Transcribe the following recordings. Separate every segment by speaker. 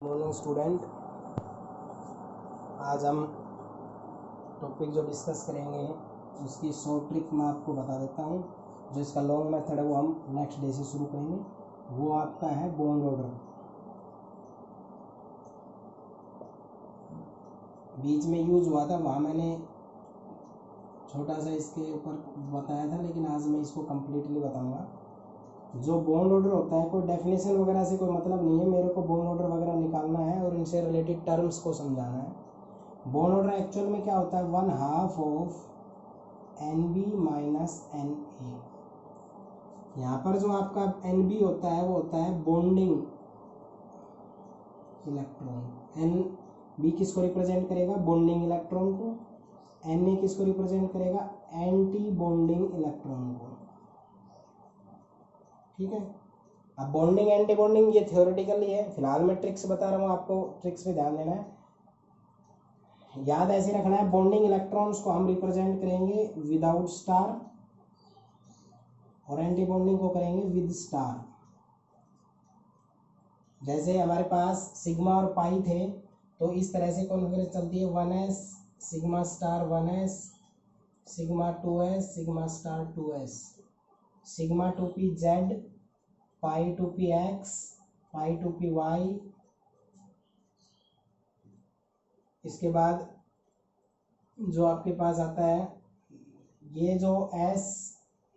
Speaker 1: Morning student, आज हम topic जो डिस्कस करेंगे उसकी शॉर्ट ट्रिक मैं आपको बता देता हूँ। जो इसका लॉन्ग मेथड है वो हम नेक्स्ट डे से शुरू करेंगे। वो आपका है बॉन्ड ऑर्डर। बीच में यूज हुआ था, वहाँ मैंने छोटा सा इसके ऊपर बताया था, लेकिन आज मैं इसको कम्प्लीटली बताऊँगा। जो बॉन्ड ऑर्डर होता है, कोई डेफिनेशन वगैरह से कोई मतलब नहीं है, मेरे को बॉन्ड ऑर्डर वगैरह निकालना है और इनसे रिलेटेड टर्म्स को समझाना है। बॉन्ड ऑर्डर एक्चुअल में क्या होता है, 1/2 ऑफ NB माइनस NA। यहाँ पर जो आपका NB होता है वो होता है बॉन्डिंग इलेक्ट्रॉन। NB किसको रिप्रेजेंट करेगा, बॉन्डिंग इलेक्ट्रॉन को। NA किसको रिप्रेजेंट करेगा, एंटी बॉन्डिंग इलेक्ट्रॉन को। ठीक है। अब बॉन्डिंग एंटी बॉन्डिंग ये थ्योरेटिकली है, फिलहाल मैं ट्रिक्स बता रहा हूँ, आपको ट्रिक्स पे ध्यान देना है। याद ऐसे रखना है, बॉन्डिंग इलेक्ट्रॉन्स को हम रिप्रेजेंट करेंगे विदाउट स्टार और एंटी बॉन्डिंग को करेंगे विद स्टार। जैसे हमारे पास सिग्मा और पाई थे, तो इस तरह से कॉन्फ़िगरेशन चलती है 1s sigma star 1s sigma 2s sigma star 2s sigma 2p z पाई 2p x पाई 2p y। इसके बाद जो आपके पास आता है ये जो s,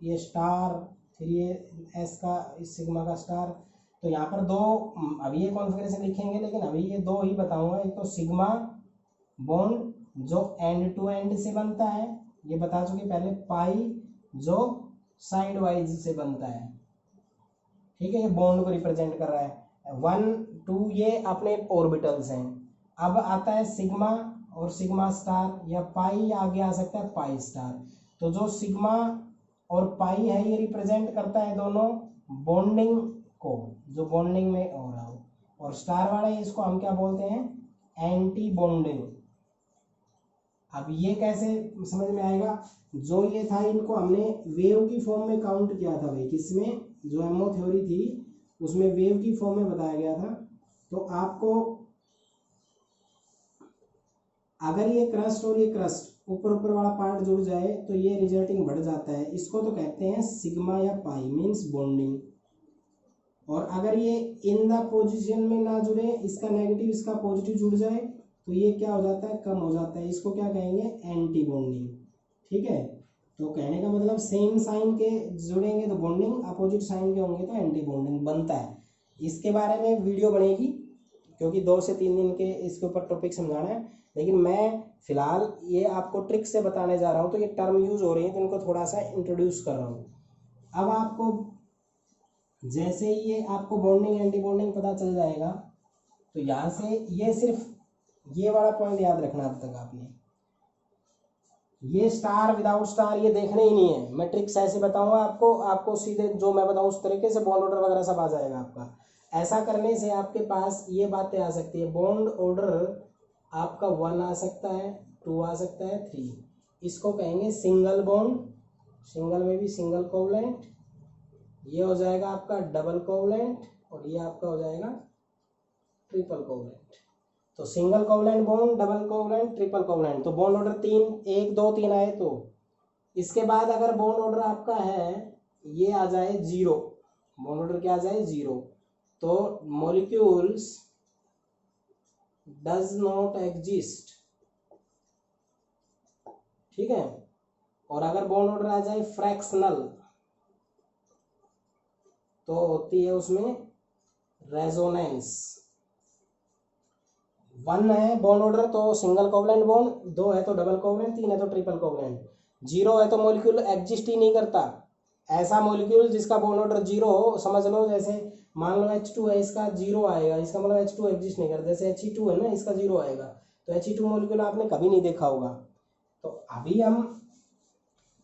Speaker 1: ये स्टार, फिर ये s का, इस सिग्मा का स्टार। तो यहाँ पर दो, अभी ये कॉन्फ़िगरेशन लिखेंगे लेकिन अभी ये दो ही बताऊंगा। एक तो सिग्मा बॉन्ड जो एंड टू एंड से बनता है, ये बता चुके पहले। पाई जो साइड वाइज से बनता है। ठीक है, ये बॉन्ड को रिप्रेजेंट कर रहा है। 1 2 ये अपने ऑर्बिटल्स हैं। अब आता है सिग्मा और सिग्मा स्टार, या पाई आगे आ सकता है पाई स्टार। तो जो सिग्मा और पाई है ये रिप्रेजेंट करता है दोनों बॉन्डिंग को, जो बॉन्डिंग में हो रहा हो। और स्टार वाला इसको हम क्या बोलते हैं, एंटी बॉन्डिंग। अब ये कैसे समझ में आएगा, जो ये था इनको हमने वेव की फॉर्म में काउंट किया था भाई, किसमें, जो एमओ थ्योरी थी उसमें वेव की फॉर्म में बताया गया था। तो आपको अगर ये क्रस्ट और ये क्रस्ट ऊपर ऊपर वाला पार्ट जुड़ जाए तो ये रिजल्टिंग बढ़ जाता है। इसको तो कहते हैं सिग्मा या पाई, मीन्स बॉन्डिंग। और अगर ये इन द पोजीशन में ना जुड़े, इसका नेगेटिव इसका पॉजिटिव जुड़ जाए, तो ये क्या हो जाता है, कम हो जाता है। इसको क्या कहेंगे, एंटी बॉन्डिंग। ठीक है। तो कहने का मतलब सेम साइन के जुड़ेंगे तो बॉन्डिंग, अपोजिट साइन के होंगे तो एंटी बॉन्डिंग बनता है। इसके बारे में वीडियो बनेगी, क्योंकि 2 से 3 दिन के इसके ऊपर टॉपिक समझाना है। लेकिन मैं फिलहाल ये आपको ट्रिक से बताने जा रहा हूँ, तो ये टर्म यूज हो रही है तो इनको थोड़ा सा इंट्रोड्यूस कर रहा हूँ। अब आपको जैसे ही ये आपको बॉन्डिंग एंटी बॉन्डिंग पता चल जाएगा, तो यहाँ से ये सिर्फ ये वाला पॉइंट याद रखना। अब तक आपने ये स्टार विदाउट स्टार ये देखने ही नहीं है। मैं ट्रिक्स ऐसे बताऊंगा आपको सीधे जो मैं बताऊं उस तरीके से बॉन्ड ऑर्डर वगैरह सब आ जाएगा आपका। ऐसा करने से आपके पास ये बातें आ सकती है। बॉन्ड ऑर्डर आपका 1 आ सकता है, 2 आ सकता है, 3। इसको कहेंगे सिंगल बॉन्ड, सिंगल में भी सिंगल कोवलेंट। ये हो जाएगा आपका डबल कोवलेंट, और ये आपका हो जाएगा ट्रिपल कोवलेंट। तो single covalent bond, double covalent, triple covalent. तो बॉन्ड ऑर्डर 3, 1 2 3 आए। तो इसके बाद अगर बॉन्ड ऑर्डर आपका है ये आ जाए 0, बॉन्ड ऑर्डर क्या आ जाए 0, तो मॉलिक्यूल्स डज नॉट एग्जिस्ट। ठीक है। और अगर बॉन्ड ऑर्डर आ जाए फ्रैक्शनल, तो होती है उसमें रेजोनेंस। 1 है बॉन्ड ऑर्डर तो सिंगल कोवलेंट बॉन्ड, 2 है तो डबल कोवलेंट, 3 है तो ट्रिपल कोवलेंट, 0 है तो मॉलिक्यूल एग्जिस्ट ही नहीं करता। ऐसा मॉलिक्यूल जिसका बॉन्ड ऑर्डर 0 हो, समझ लो जैसे मान लो H2 है, इसका 0 आएगा, इसका मतलब H2 एग्जिस्ट नहीं करता। जैसे He2 है ना, इसका 0 आएगा, तो He2 मॉलिक्यूल आपने कभी नहीं देखा होगा। तो अभी हम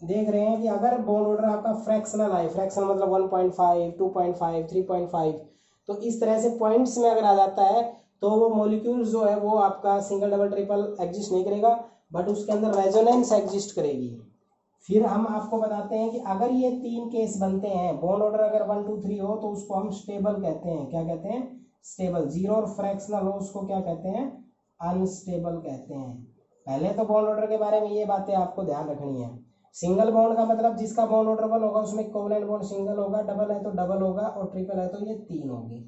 Speaker 1: देख रहे हैं कि अगर बॉन्ड ऑर्डर आपका फ्रैक्शनल आए, फ्रैक्शनल मतलब 1.5 2.5 3.5, तो इस तरह से पॉइंट्स में अगर आ जाता है तो वो मॉलिक्यूल जो है वो आपका सिंगल डबल ट्रिपल एग्जिस्ट नहीं करेगा, बट उसके अंदर रेजोनेंस एग्जिस्ट करेगी। फिर हम आपको बताते हैं कि अगर ये 3 केस बनते हैं, बॉन्ड ऑर्डर अगर 1 2 3 हो, तो उसको हम स्टेबल कहते हैं। क्या कहते हैं, स्टेबल, जीरो और फ्रैक्शनल हो उसको क्या कहते हैं, अनस्टेबल कहते हैं। पहले तो बॉन्ड ऑर्डर के बारे में ये बातें आपको ध्यान रखनी है। सिंगल बॉन्ड का मतलब जिसका बॉन्ड ऑर्डर 1 होगा उसमें कोवलेंट बॉन्ड सिंगल होगा, डबल है तो डबल होगा और ट्रिपल है तो ये 3 होगी।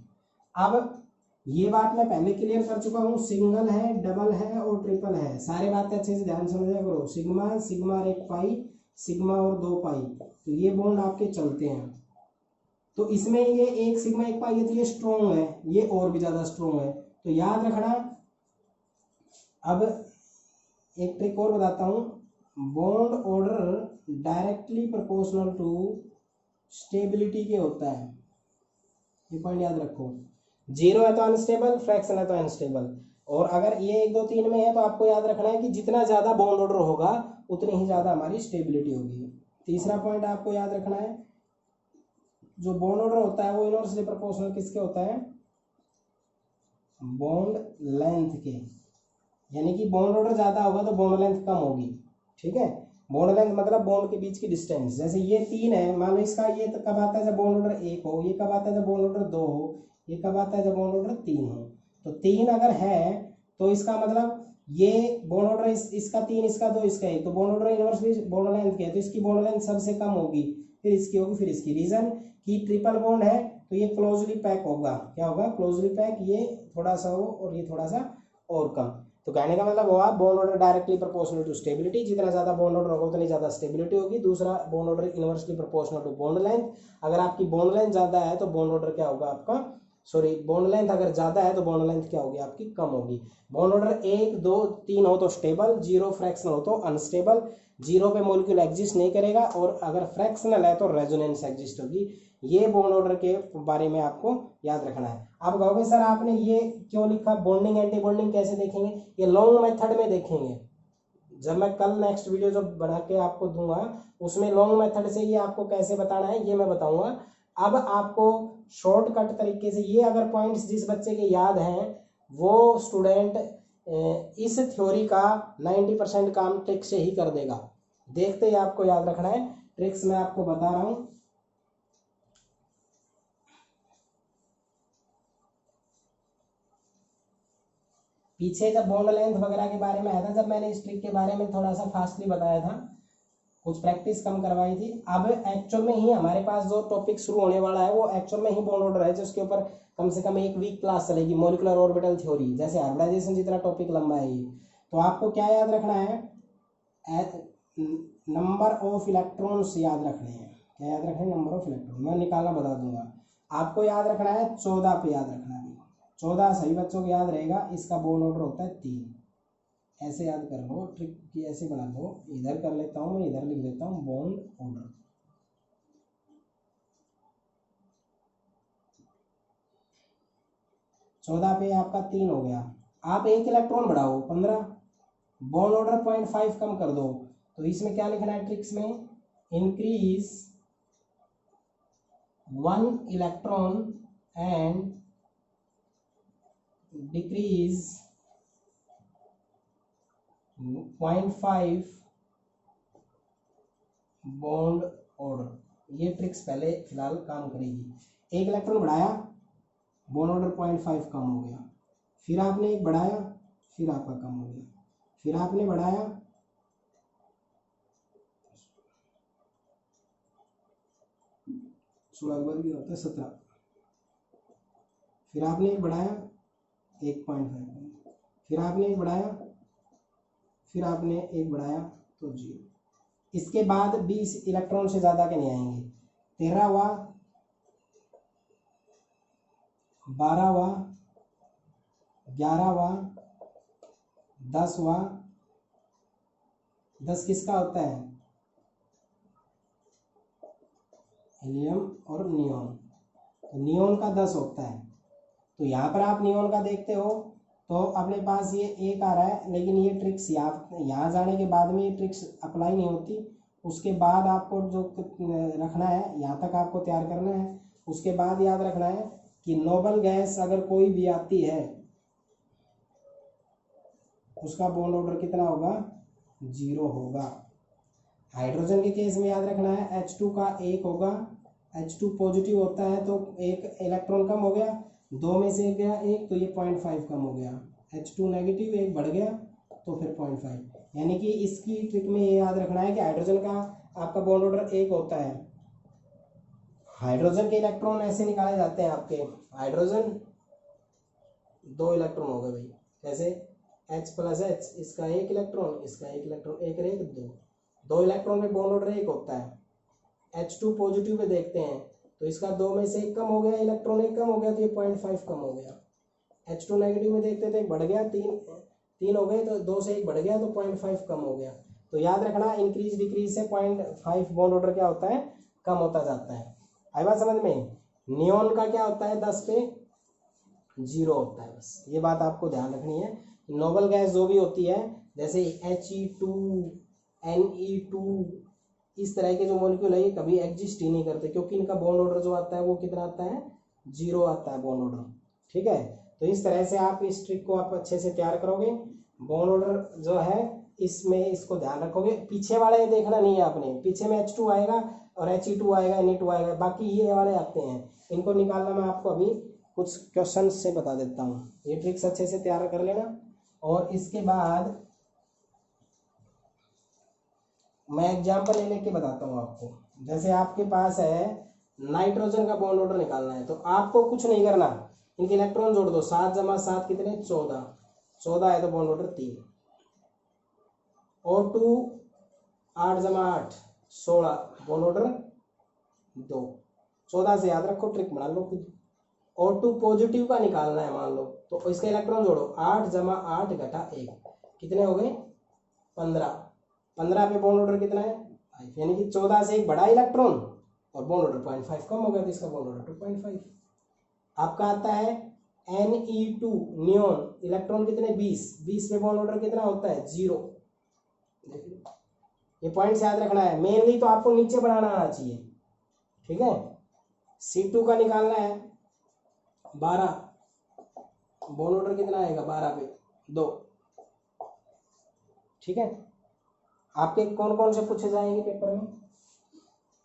Speaker 1: अब ये बात मैं पहले क्लियर कर चुका हूँ, सिंगल है, डबल है और ट्रिपल है, सारे बातें अच्छे से ध्यान समझा करो। सिग्मा, सिग्मा और 1 पाई, सिग्मा और 2 पाई, तो ये बॉन्ड आपके चलते हैं। तो इसमें ये 1 सिग्मा 1 पाई है तो ये स्ट्रॉन्ग है, ये और भी ज्यादा स्ट्रॉन्ग है, तो याद रखना। अब एक ट्रिक और बताता हूँ, bond order directly proportional to stability के होता है, ये पॉइंट याद रखो। जीरो है तो अनस्टेबल, फ्रैक्शन है तो अनस्टेबल, और अगर ये 1 2 3 में है तो आपको याद रखना है कि जितना ज्यादा बॉन्ड ऑर्डर होगा उतनी ही ज्यादा हमारी स्टेबिलिटी होगी। तीसरा पॉइंट आपको याद रखना है, जो बॉन्ड ऑर्डर होता है वो इनवर्सली प्रोपोर्शनल किसके होता है, बॉन्ड लेंथ के, यानी कि बॉन्ड ऑर्डर ज्यादा होगा तो बॉन्ड लेंथ कम होगी, ठीक है। बॉन्ड लेंथ मतलब बॉन्ड के बीच की डिस्टेंस, जैसे ये 3 है, मान लो इसका ये तो कब आता है जब बॉन्ड ऑर्डर 1 हो, ये कब आता है जब बॉन्ड ऑर्डर 2 हो, ये कब आता है जब बॉन्ड ऑर्डर 3 हो। तो 3 अगर है तो इसका मतलब ये बॉन्ड ऑर्डर इसका 3, इसका 2, इसका 1, तो bond order inversely bond length के है, तो इसकी बॉन्ड लेंथ सबसे कम होगी, फिर इसकी होगी, फिर इसकी। रीजन कि ट्रिपल बॉन्ड है तो ये क्लोजली पैक होगा, क्या होगा, क्लोजली पैक, ये थोड़ा सा हो और ये थोड़ा सा और कम। तो कहने का मतलब हुआ bond order directly proportional to stability, जितना ज्यादा बॉन्ड ऑर्डर होगा उतनी ज्यादा स्टेबिलिटी होगी। दूसरा, bond order inversely proportional to bond length, अगर आपकी बॉन्ड लेंथ ज्यादा है तो बॉन्ड ऑर्डर क्या होगा आपका, सॉरी, बॉन्ड लेंथ अगर ज्यादा है तो बॉन्ड लेंथ क्या होगी आपकी, कम होगी। बॉन्ड ऑर्डर 1 2 3 हो तो स्टेबल, जीरो फ्रैक्शनल हो तो अनस्टेबल, जीरो पे मॉलिक्यूल एग्जिस्ट नहीं करेगा, और अगर फ्रैक्शनल है तो रेजोनेंस एग्जिस्ट होगी। ये बॉन्ड ऑर्डर के बारे में आपको याद रखना है। आप कहोगे सर आपने ये क्यों लिखा, बॉन्डिंग एंटी बॉन्डिंग कैसे देखेंगे, ये लॉन्ग मेथड में देखेंगे, जब मैं कल नेक्स्ट वीडियो जो बना के आपको दूंगा उसमें लॉन्ग मेथड से ये आपको कैसे बताना है ये मैं बताऊंगा। अब आपको शॉर्टकट तरीके से ये अगर पॉइंट्स जिस बच्चे के याद हैं वो स्टूडेंट इस थ्योरी का 90% काम ट्रिक से ही कर देगा। देखते ही आपको याद रखना है, ट्रिक्स मैं आपको बता रहा हूं। पीछे जब बॉन्ड लेंथ वगैरह के बारे में आया था, जब मैंने इस ट्रिक के बारे में थोड़ा सा फास्टली बताया था, कुछ प्रैक्टिस कम करवाई थी। अब एक्चुअल में ही हमारे पास जो टॉपिक शुरू होने वाला है वो एक्चुअल में ही बॉन्ड ऑर्डर है, जिसके ऊपर कम से कम 1 वीक क्लास चलेगी, मॉलिक्यूलर ऑर्बिटल थ्योरी, जैसे हाइब्रिडाइजेशन जितना टॉपिक लंबा है ये। तो आपको क्या याद रखना है, नंबर ऑफ इलेक्ट्रॉन्स याद रखने हैं। क्या याद रखना है, नंबर ऑफ इलेक्ट्रॉन, मैं निकालना बता दूंगा। आपको याद रखना है 14 पे याद रखना है, 14 सही बच्चों को याद रहेगा। इसका बॉन्ड ऑर्डर होता है 3, ऐसे याद कर लो, ट्रिक की ऐसे बना लो, इधर कर लेता हूँ मैं, इधर लिख देता हूँ बॉन्ड ऑर्डर। चौदह पे आपका 3 हो गया, आप 1 इलेक्ट्रॉन बढ़ाओ 15, बॉन्ड ऑर्डर 0.5 कम कर दो, तो इसमें क्या लिखना है ट्रिक्स में, increase 1 electron and decrease 0.5 bond order. ये ट्रिक्स पहले फिलहाल काम करेगी। 1 इलेक्ट्रॉन बढ़ाया, बॉन्ड ऑर्डर 0.5 कम हो गया, फिर आपने 1 बढ़ाया, फिर आपका कम हो गया, फिर आपने बढ़ाया, सोलह के बाद भी होता है 17, फिर आपने 1 बढ़ाया 1.5, फिर आपने 1 बढ़ाया, फिर आपने 1 बढ़ाया तो 0। इसके बाद 20 इलेक्ट्रॉन से ज्यादा के नहीं आएंगे, 13वां, 12वां, 11वां, 10वां, 10 किसका होता है, हीलियम और नियोन, तो नियोन का 10 होता है। तो यहाँ पर आप नियोन का देखते हो तो अपने पास ये 1 आ रहा है, लेकिन ये ट्रिक्स यहाँ जाने के बाद में ये ट्रिक्स अप्लाई नहीं होती। उसके बाद आपको जो रखना है, यहाँ तक आपको तैयार करना है। उसके बाद याद रखना है कि नोबल गैस अगर कोई भी आती है उसका बॉन्ड ऑर्डर कितना होगा, 0 होगा। हाइड्रोजन के केस में याद रखना है H2 का 1 होगा, H2 पॉजिटिव होता है तो 1 इलेक्ट्रॉन कम हो गया, 2 में से गया 1 तो ये 0.5 कम हो गया, H2 नेगेटिव 1 बढ़ गया तो फिर 0.5। यानी कि इसकी ट्रिक में ये याद रखना है कि हाइड्रोजन का आपका बॉन्ड ऑर्डर 1 होता है। हाइड्रोजन के इलेक्ट्रॉन ऐसे निकाले जाते हैं आपके, हाइड्रोजन 2 इलेक्ट्रॉन हो गए भाई, कैसे H+H, इसका 1 इलेक्ट्रॉन, इसका 1 इलेक्ट्रॉन, 1 और 1 2 इलेक्ट्रॉन में बॉन्ड ऑर्डर 1 होता है। H2 पॉजिटिव पे देखते हैं तो इसका 2 में से 1 कम हो गया, इलेक्ट्रॉन 1 कम हो गया तो ये 0.5 कम हो गया। H2 नेगेटिव में देखते हैं तो 1 बढ़ गया, 3 हो गए तो 2 से 1 बढ़ गया तो 0.5 कम हो गया। तो याद रखना इंक्रीज डिक्रीज से 0.5 बॉन्ड ऑर्डर क्या होता है, कम होता जाता है। आई बात समझ में। नियॉन का क्या होता है, 10 पे 0 होता है, बस ये बात आपको ध्यान रखनी है। नोबल गैस जो भी होती है जैसे He2, Ne2, इस तरह के जो मॉलिक्यूल है ये कभी एग्जिस्ट ही नहीं करते, क्योंकि इनका बॉन्ड ऑर्डर जो आता है वो कितना आता है, 0 आता है बॉन्ड ऑर्डर। ठीक है, तो इस तरह से आप इस ट्रिक को आप अच्छे से तैयार करोगे। बॉन्ड ऑर्डर जो है इसमें इसको ध्यान रखोगे, पीछे वाले देखना नहीं है आपने, पीछे में H2 आएगा और He2 आएगा, Ne2 आएगा, बाकी ये वाले आते हैं, इनको निकालना मैं आपको अभी कुछ क्वेश्चन से बता देता हूँ। ये ट्रिक्स अच्छे से तैयार कर लेना। और इसके बाद मैं एग्जाम्पल ले लेके बताता हूँ आपको। जैसे आपके पास है नाइट्रोजन का बॉन्ड ऑर्डर निकालना है, तो आपको कुछ नहीं करना, इनके इलेक्ट्रॉन जोड़ दो, 7 + 7 कितने, 14 है तो bond order 3। O2 8 + 8 16, bond order 2। 14 से याद रखो, ट्रिक बना लो खुद। O2 पॉजिटिव का निकालना है मान लो, तो इसका इलेक्ट्रॉन जोड़ो, 8 + 8 - 1 कितने हो गए, 15। 15 पे बॉन्ड ऑर्डर कितना है, 5, यानी कि 14 से एक बड़ा इलेक्ट्रॉन और बॉन्ड ऑर्डर 0.5 कम हो गया, तो इसका बॉन्ड ऑर्डर 2.5। आपका आता है Ne2 नियॉन, इलेक्ट्रॉन कितने, 20 पे बॉन्ड ऑर्डर कितना होता है, 0। ये पॉइंट्स याद रखना है, मेनली तो आपको नीचे बढ़ाना आना चाहिए। ठीक है, C2 का निकालना है 12, बॉन्ड ऑर्डर कितना आएगा, 12 पे 2। ठीक है, आपके कौन कौन से पूछे जाएंगे पेपर में,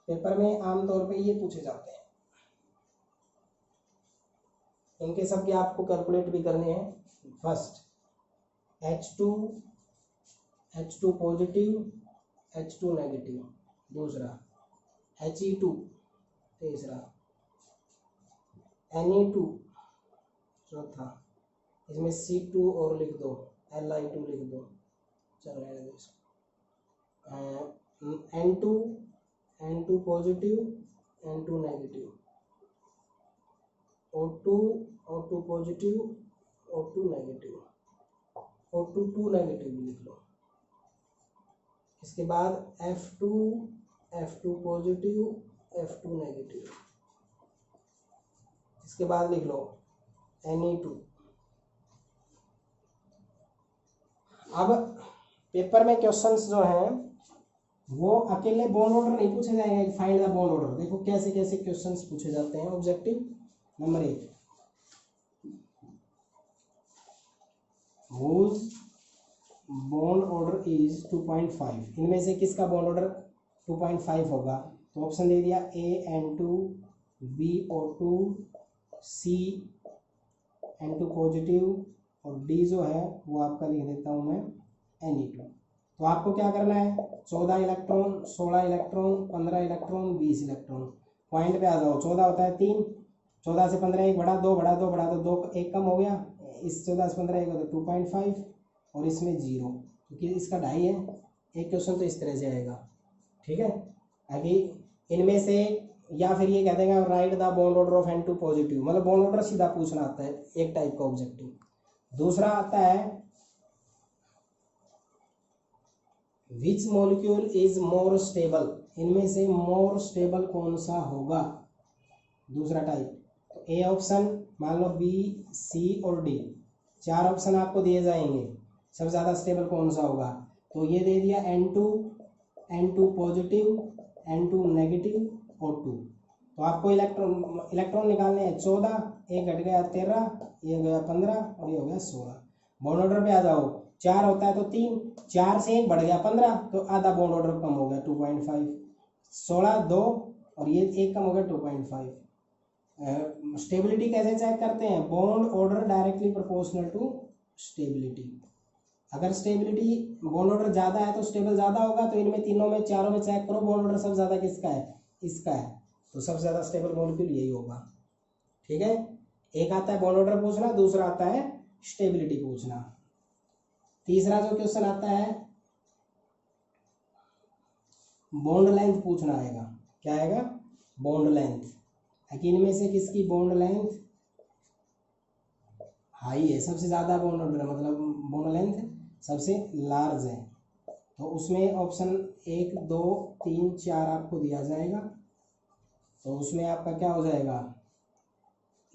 Speaker 1: पेपर में आमतौर पे ये पूछे जाते हैं, इनके सब के आपको कैलकुलेट भी करने हैं। First H2 positive, H2 negative, दूसरा He2, तीसरा Ne2, चौथा इसमें C2 और लिख दो, Li2 लिख दो, चलो रहने दो इसको। N2 positive, N2 negative, O2 positive, O2 negative, O2 2 negative भी लिख लो। इसके बाद F2 पॉजिटिव, F2 नेगेटिव, इसके बाद लिख लो Ne2। अब पेपर में क्वेश्चंस जो हैं वो अकेले बॉन्ड ऑर्डर नहीं पूछे जाएंगे, फाइंड द बॉन्ड ऑर्डर, देखो कैसे कैसे क्वेश्चंस पूछे जाते हैं। Objective number 1, whose bond order is 2.5, इनमें से किसका बॉन्ड ऑर्डर 2.5 होगा, तो ऑप्शन दे दिया A N2, B O2, C N2 positive और D जो है वो आपका लिख देता हूँ मैं Ne2। तो आपको क्या करना है, 14 electron, 16 electron, 15 electron, 20 electron, point पे आ जाओ। 14 होता है 3, 14 से 15 1 बढ़ा, 2 बढ़ा, 2 बढ़ा तो 2 1 कम हो गया, इस 14 से 15 1 तो 2.5 और इसमें 0, क्योंकि इसका 2.5 है। एक क्वेश्चन तो इस तरह से आएगा। ठीक है, अभी इनमें से या फिर ये कह देगा right the bond order of N2 positive, मतलब बॉन्ड ऑर्डर सीधा पूछना आता है, एक टाइप का ऑब्जेक्टिव। दूसरा आता है which molecule is more stable, इनमें से मोर स्टेबल कौन सा होगा, दूसरा टाइप। तो ए ऑप्शन मान लो B, C और D, 4 ऑप्शन आपको दिए जाएंगे, सबसे ज़्यादा स्टेबल कौन सा होगा, तो ये दे दिया N2 पॉजिटिव, N2 नेगेटिव और 2। तो आपको इलेक्ट्रॉन निकालने हैं 14, एक घट गया 13, ये गया 15 और ये हो गया 16। बॉन्ड ऑर्डर पे आ जाओ, 4 होता है तो 3, 4 से 1 बढ़ गया 15, तो आधा बॉन्ड ऑर्डर कम हो गया 2.5, 16 2 और ये 1 कम हो गया 2.5। स्टेबिलिटी कैसे चेक करते हैं? Bond order directly proportional to stability. अगर स्टेबिलिटी बॉन्ड ऑर्डर ज़्यादा है तो स्टेबल ज़्यादा होगा, तो इनमें तीनों में चारों में चेक करो बॉन्ड ऑर्डर सबसे ज़्यादा किसका है? इसका है, तो सबसे ज़्यादा स्टेबल मॉलिक्यूल यही होगा। ठीक है, एक आता है बॉन्ड ऑर्डर पूछना, दूसरा आता है स्टेबिलिटी पूछना। तीसरा जो क्वेश्चन आता है बॉन्ड लेंथ पूछना आएगा। क्या आएगा? बॉन्ड लेंथ, कि इनमें से किसकी बॉन्ड लेंथ हाई है, सबसे ज़्यादा बॉन्ड ऑर्डर है, मतलब बॉन्ड लेंथ सबसे लार्ज है। तो उसमें ऑप्शन 1 2 3 4 आपको दिया जाएगा। तो उसमें आपका क्या हो जाएगा?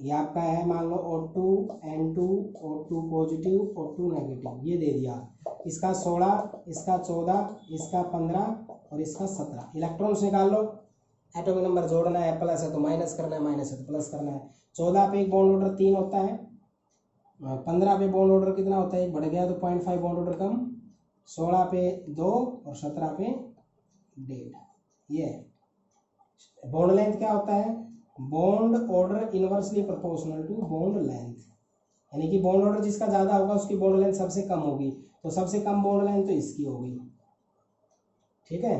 Speaker 1: ये आपका है, मान लो O2 N2 O2 positive O2 negative, ये दे दिया। इसका 16, इसका 14, इसका 15 और इसका 17। इलेक्ट्रॉन्स निकाल लो, एटॉमिक नंबर जोड़ना है, प्लस है तो माइनस करना है, माइनस है तो प्लस करना है। 14 पे एक बॉन्ड ऑर्डर 3 होता है, 15 पे बॉन्ड ऑर्डर कितना होता है? एक बढ़ गया तो 0.5 बॉन्ड ऑर्डर कम, 16 पे 2 और 17 पे 1.5। ये बॉन्ड लेंथ क्या होता है? Bond order inversely proportional to bond length, यानी कि बॉन्ड ऑर्डर जिसका ज़्यादा होगा उसकी बॉन्ड लेंथ सबसे कम होगी। तो सबसे कम बॉन्ड लेंथ तो इसकी होगी। ठीक है,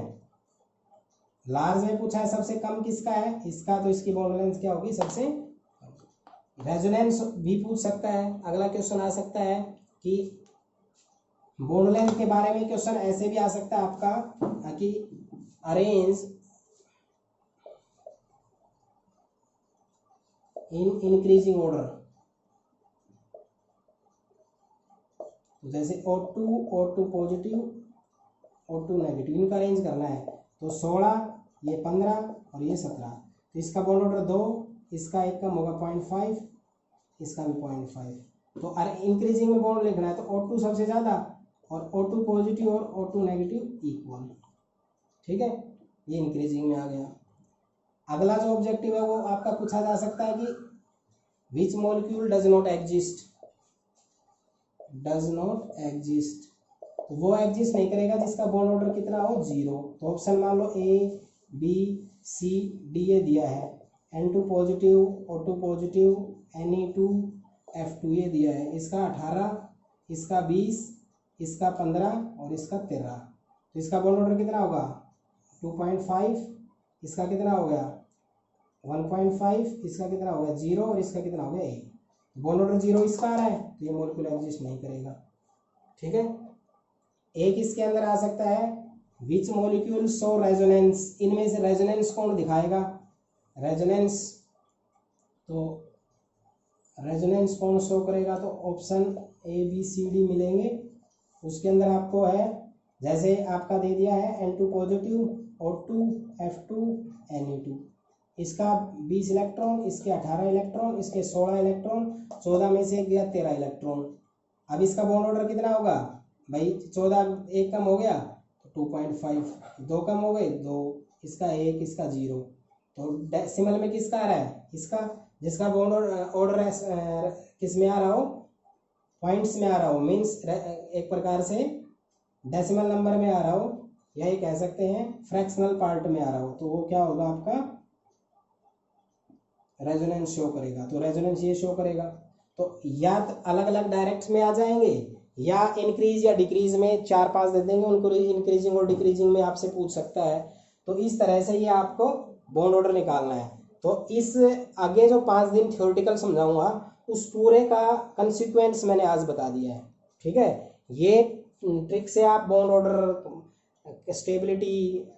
Speaker 1: लार्ज में पूछा है सबसे कम किसका है? इसका, तो इसकी बॉन्ड लेंथ क्या होगी? सबसे कम। रेजोनेंस भी पूछ सकता है। अगला क्वेश्चन आ सकता है कि बॉन्ड लेंथ के बारे में क्वेश्चन ऐसे भी आ सकता है आपका कि अरेंज इन इंक्रीजिंग ऑर्डर। जैसे O2 पॉजिटिव O2 नेगेटिव, इनका अरेंज करना है। तो 16, ये 15 और ये 17। तो इसका बॉन्ड ऑर्डर 2, इसका एक कम होगा 0.5, इसका भी 0.5। तो अरे इंक्रीजिंग में बॉन्ड लिखना है तो O2 सबसे ज़्यादा और O2 पॉजिटिव और O2 नेगेटिव इक्वल। ठीक है, ये इंक्रीजिंग में आ गया। अगला जो ऑब्जेक्टिव है वो आपका पूछा जा सकता है कि which molecule does not exist, तो वो एग्जिस्ट नहीं करेगा जिसका बॉन्ड ऑर्डर कितना हो? 0। तो ऑप्शन मान लो A B C D ये दिया है। N2 positive O2 positive Ne2 F2 ये दिया है। इसका 18, इसका 20, इसका 15 और इसका 13। तो इसका बॉन्ड ऑर्डर कितना होगा? 2.5, इसका कितना हो गया? 1.5, इसका कितना हो गया? 0 और इसका कितना हो गया? 1। बॉन्ड ऑर्डर 0 इसका आ रहा है तो ये मॉलिक्यूल एग्जिस्ट नहीं करेगा। ठीक है, एक इसके अंदर आ सकता है विच मॉलिक्यूल शो रेजोनेंस, इनमें से रेजोनेंस कौन दिखाएगा? रेजोनेंस, तो रेजोनेंस कौन शो करेगा? तो option A B C D मिलेंगे। उसके अंदर आपको है, जैसे आपका दे दिया है N2 positive O2 F2 Ne2, इसका 20 इलेक्ट्रॉन, इसके 18 इलेक्ट्रॉन, इसके 16 इलेक्ट्रॉन, 14 में से गया 13 इलेक्ट्रॉन। अब इसका बॉन्ड ऑर्डर कितना होगा भाई? 14, एक कम हो गया तो 2.5, 2 कम हो गए 2, इसका 1, इसका 0। तो डेसिमल में किसका आ रहा है? इसका, जिसका बॉन्ड ऑर्डर किस में आ रहा हो? पॉइंट्स में आ रहा हो, मीन्स एक प्रकार से डेसिमल नंबर में आ रहा हो, या ये कह सकते हैं फ्रैक्शनल पार्ट में आ रहा हो, तो वो क्या होगा? आपका रेजोनेंस शो करेगा। तो रेजोनेंस ये शो करेगा। तो या अलग अलग डायरेक्ट में आ जाएंगे या इंक्रीज या डिक्रीज में 4-5 दे देंगे उनको, इंक्रीजिंग और डिक्रीजिंग में आपसे पूछ सकता है। तो इस तरह से ये आपको बॉन्ड ऑर्डर निकालना है। तो इस आगे जो 5 दिन थ्योरेटिकल समझाऊंगा उस पूरे का कंसिक्वेंस मैंने आज बता दिया है। ठीक है, ये ट्रिक से आप bond order, stability,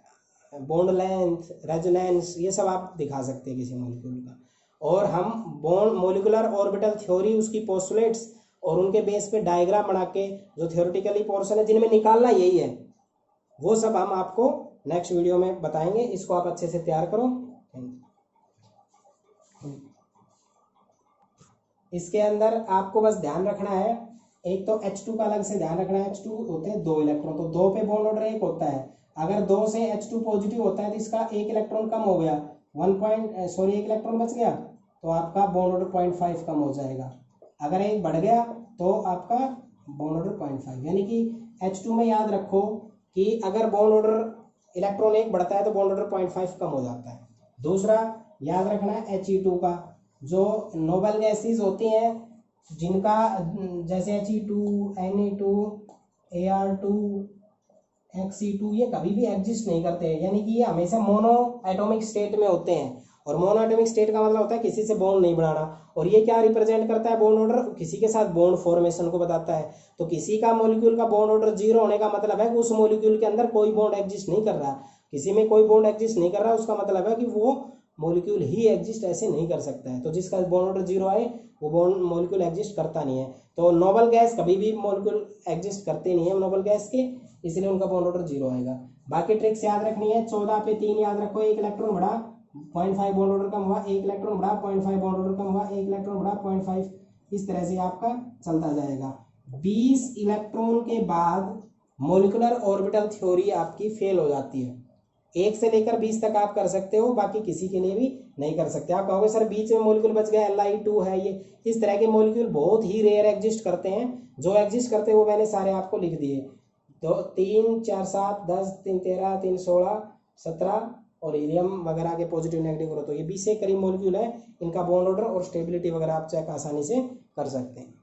Speaker 1: bond length, resonance, ये सब आप दिखा सकते हैं किसी मॉलिक्यूल का। और हम बॉन्ड मॉलिकुलर ऑर्बिटल थ्योरी, उसकी पोस्टुलेट्स और उनके बेस पे डायग्राम बना के जो थ्योरेटिकली पोर्शन है जिनमें निकालना यही है, वो सब हम आपको नेक्स्ट वीडियो में बताएंगे। इसको आप अच्छे से तैयार करो। इसके अंदर आपको बस ध्यान रखना है, एक तो H2 का अलग से ध्यान रखना है। H2 होते हैं 2 इलेक्ट्रॉन, तो 2 पे बॉन्ड ऑर्डर 1 होता है। अगर 2 से H2 पॉजिटिव होता है तो इसका 1 इलेक्ट्रॉन कम हो गया, 1 इलेक्ट्रॉन बच गया, तो आपका बॉन्ड ऑर्डर 0.5 कम हो जाएगा। अगर 1 बढ़ गया तो आपका बॉन्ड ऑर्डर 0.5, यानी कि H2 में याद रखो कि अगर बॉन्ड ऑर्डर इलेक्ट्रॉन 1 बढ़ता है तो बॉन्ड ऑर्डर 0.5 कम हो जाता है। दूसरा याद रखना है He2 का, जो नोबल गैसेस होती हैं जिनका जैसे He2, Na2, Ar2, Xe2 ये कभी भी एग्जिस्ट नहीं करते हैं, यानी कि ये हमेशा मोनो एटॉमिक स्टेट में होते हैं। और मोनो एटॉमिक स्टेट का मतलब होता है किसी से बॉन्ड नहीं बनाना। और ये क्या रिप्रेजेंट करता है, बॉन्ड ऑर्डर, किसी के साथ बॉन्ड फॉर्मेशन को बताता है। तो किसी का मॉलिक्यूल का बॉन्ड ऑर्डर 0 होने का मतलब है कि उस मॉलिक्यूल के अंदर कोई बॉन्ड एग्जिस्ट नहीं कर रहा। किसी में कोई बॉन्ड एग्जिस्ट नहीं कर रहा, उसका मतलब है कि वो मॉलिक्यूल ही एग्जिस्ट ऐसे नहीं कर सकता है। तो जिसका बॉन्ड ऑर्डर 0 आए वो बॉन्ड मॉलिक्यूल एग्जिस्ट करता नहीं है। तो नोबल गैस कभी भी मॉलिक्यूल एग्जिस्ट करते नहीं है नोबल गैस के, इसलिए उनका बॉन्ड ऑर्डर 0 आएगा। बाकी ट्रिक्स याद रखनी है। 14 पे 3 याद रखो, 1 इलेक्ट्रॉन बढ़ा 0.5 बॉन्ड ऑर्डर कम हुआ, 1 इलेक्ट्रॉन बढ़ा 0.5 बॉन्ड ऑर्डर कम हुआ, 1 इलेक्ट्रॉन बढ़ा 0.5, इस तरह से आपका चलता जाएगा। 20 इलेक्ट्रॉन के बाद मोलिकुलर ऑर्बिटल थ्योरी आपकी फेल हो जाती है। 1 से लेकर 20 तक आप कर सकते हो, बाकी किसी के लिए भी नहीं कर सकते। आप कहोगे सर बीच में मॉलिक्यूल बच गया, Li2 है ये, इस तरह के मॉलिक्यूल बहुत ही रेयर एग्जिस्ट करते हैं। जो एग्जिस्ट करते हैं वो मैंने सारे आपको लिख दिए। तो 3, 4, 7, 10, 3, 13, 3, 16, 17 और हीलियम वगैरह के पॉजिटिव नेगेटिव ग्रुप, तो ये 20 से करीब मॉलिक्यूल है। इनका बॉन्ड ऑर्डर और स्टेबिलिटी वगैरह आप चेक आसानी से कर सकते हैं।